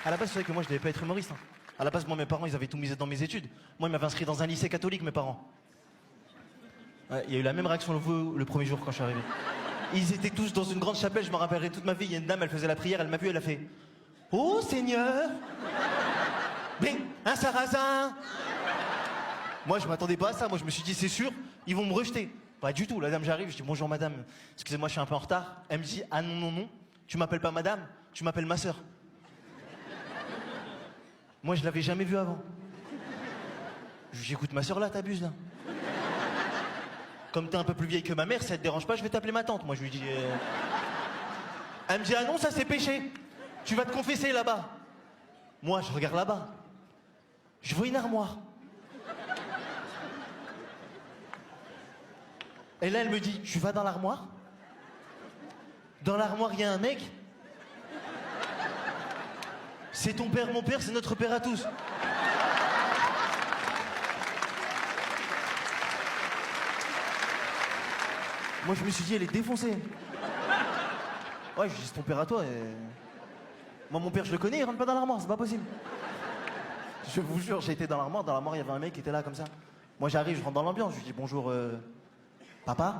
À la base, c'est vrai que moi, je devais pas être humoriste. Hein. À la base, moi, mes parents, ils avaient tout misé dans mes études. Moi, ils m'avaient inscrit dans un lycée catholique, mes parents. Ouais, il y a eu la même réaction que vous le premier jour quand je suis arrivé. Ils étaient tous dans une grande chapelle, je me rappellerai toute ma vie. Il y a une dame, elle faisait la prière, elle m'a vu, elle a fait « Oh Seigneur !» Mais un sarrasin. Moi, je m'attendais pas à ça. Moi, je me suis dit, c'est sûr, ils vont me rejeter. Pas du tout. La dame, j'arrive, je dis bonjour madame. Excusez-moi, je suis un peu en retard. Elle me dit, ah non, non, non. Tu m'appelles pas madame, tu m'appelles ma sœur. Moi, je l'avais jamais vue avant. Je lui dis, écoute, ma sœur là, t'abuses là. Comme t'es un peu plus vieille que ma mère, si ça te dérange pas, je vais t'appeler ma tante. Moi, je lui dis. Elle me dit, ah non, ça c'est péché. Tu vas te confesser là-bas. Moi, je regarde là-bas. Je vois une armoire. Et là, elle me dit, tu vas dans l'armoire? Dans l'armoire, il y a un mec. C'est ton père, mon père, c'est notre père à tous. Moi, je me suis dit, elle est défoncée. Ouais, je dis, c'est ton père à toi. Et... Moi, mon père, je le connais, il rentre pas dans l'armoire, c'est pas possible. Je vous jure, j'ai été dans l'armoire, il y avait un mec qui était là comme ça. Moi, j'arrive, je rentre dans l'ambiance, je lui dis, bonjour, papa.